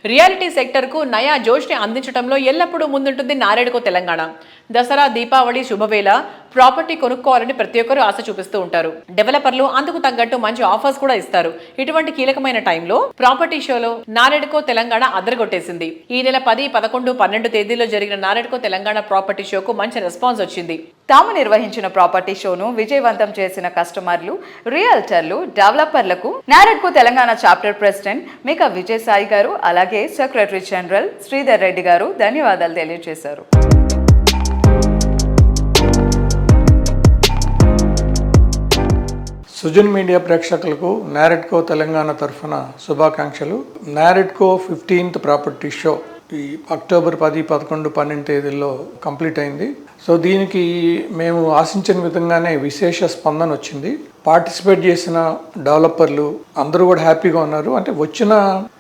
Reality సెక్టర్కు నయా జోష్ని అందించడంలో ఎల్లప్పుడూ ముందుంటుంది నారేడుకో తెలంగాణ. దసరా, దీపావళి శుభవేళ ప్రాపర్టీ కొనుక్కోవాలని ప్రతి ఒక్కరూ ఆశ చూపిస్తూ ఉంటారు. డెవలపర్లు అందుకు తగ్గట్టు మంచి ఆఫర్స్ కూడా ఇస్తారు. ఇటువంటి కీలకమైన టైంలో ప్రాపర్టీ షోలో నారేడుకో తెలంగాణ అదరగొట్టేసింది. ఈ నెల 10, 11, 12 తేదీలో జరిగిన నారేడుకో తెలంగాణ ప్రాపర్టీ షోకు మంచి రెస్పాన్స్ వచ్చింది. తాము నిర్వహించిన ప్రాపర్టీ షోను విజయవంతం చేసిన కస్టమర్లు, రియల్టర్లు, డెవలపర్లకు నారేడ్కో తెలంగాణ చాప్టర్ ప్రెసిడెంట్ మేకా విజయసాయి గారు, అలాగే సెక్రటరీ జనరల్ శ్రీధర్ రెడ్డి గారు ధన్యవాదాలు తెలియజేశారు. సుజన్ మీడియా ప్రేక్షకులకు నారెడ్కో తెలంగాణ తరఫున శుభాకాంక్షలు. నారెడ్కో 15th ప్రాపర్టీ షో ఈ అక్టోబర్ 10, 11, 12 తేదీల్లో కంప్లీట్ అయింది. సో దీనికి మేము ఆశించిన విధంగానే విశేష స్పందన వచ్చింది. పార్టిసిపేట్ చేసిన డెవలపర్లు అందరూ కూడా హ్యాపీగా ఉన్నారు. అంటే వచ్చిన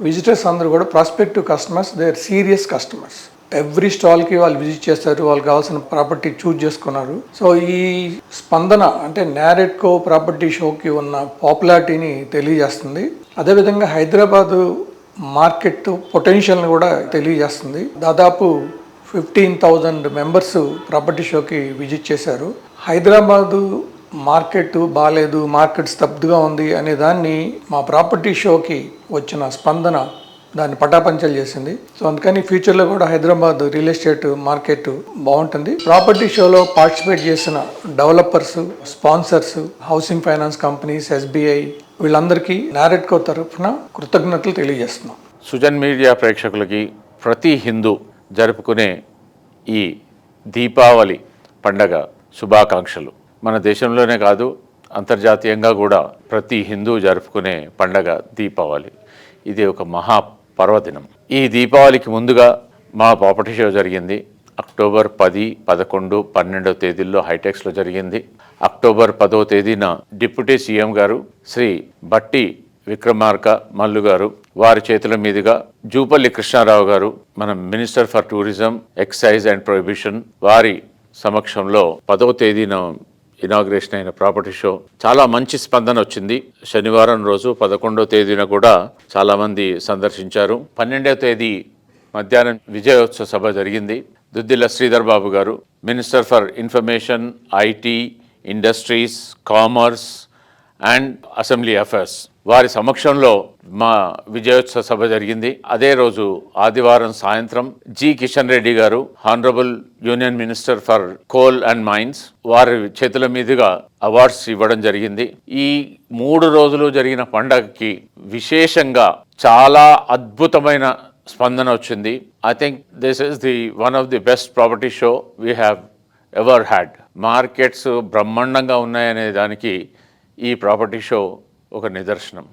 విజిటర్స్ అందరూ కూడా prospective customers, they are serious customers. Every స్టాల్కి వాళ్ళు విజిట్ చేస్తారు, వాళ్ళకి కావాల్సిన ప్రాపర్టీ చూజ్ చేసుకున్నారు. సో ఈ స్పందన అంటే నారెడ్కో ప్రాపర్టీ షోకి ఉన్న పాపులారిటీని తెలియజేస్తుంది. అదేవిధంగా హైదరాబాదు మార్కెట్ పొటెన్షియల్ని కూడా తెలియజేస్తుంది. దాదాపు 15,000 మెంబర్స్ ప్రాపర్టీ షోకి విజిట్ చేశారు. హైదరాబాదు మార్కెట్ బాగాలేదు, మార్కెట్ స్తబ్దుగా ఉంది అనే దాన్ని మా ప్రాపర్టీ షోకి వచ్చిన స్పందన దాన్ని పటాపంచలు చేసింది. సో అందుకని ఫ్యూచర్లో కూడా హైదరాబాద్ రియల్ ఎస్టేట్ మార్కెట్ బాగుంటుంది. ప్రాపర్టీ షోలో పార్టిసిపేట్ చేసిన developers, sponsors, housing finance companies, SBI వీళ్ళందరికీ నారెడ్కో తరఫున కృతజ్ఞతలు తెలియజేస్తున్నాం. సుజన్ మీడియా ప్రేక్షకులకి ప్రతి హిందూ జరుపుకునే ఈ దీపావళి పండగ శుభాకాంక్షలు. మన దేశంలోనే కాదు, అంతర్జాతీయంగా కూడా ప్రతి హిందూ జరుపుకునే పండగ దీపావళి. ఇది ఒక మహా పర్వదినం. ఈ దీపావళికి ముందుగా మా ప్రాపర్టీ షో జరిగింది. అక్టోబర్ 10, 11, 12 తేదీల్లో హైటెక్స్లో జరిగింది. అక్టోబర్ 10వ తేదీన డిప్యూటీ సీఎం గారు శ్రీ బట్టి విక్రమార్క మల్లు గారు వారి చేతుల మీదుగా జూపల్లి కృష్ణారావు గారు, మన minister for tourism, excise and prohibition వారి సమక్షంలో 10వ తేదీన ఇనాగ్రేషన్ అయిన ప్రాపర్టీ షో చాలా మంచి స్పందన వచ్చింది. శనివారం రోజు 11వ తేదీన కూడా చాలామంది సందర్శించారు. 12వ తేదీ మధ్యాహ్నం విజయోత్సవ సభ జరిగింది. దుద్దిల్ల శ్రీధర్ బాబు గారు, minister for information, IT, industries, commerce and assembly affairs వారి సమక్షంలో మా విజయోత్సవ సభ జరిగింది. అదే రోజు ఆదివారం సాయంత్రం జి కిషన్ రెడ్డి గారు, honourable union minister for coal and mines వారి చేతుల మీదుగా అవార్డ్స్ ఇవ్వడం జరిగింది. ఈ 3 రోజులు జరిగిన పండగకి విశేషంగా చాలా అద్భుతమైన స్పందన వచ్చింది. I think this is the one of the best property show we have ever had. Markets బ్రహ్మాండంగా ఉన్నాయనే దానికి ఈ ప్రాపర్టీ షో ఒక నిదర్శనం.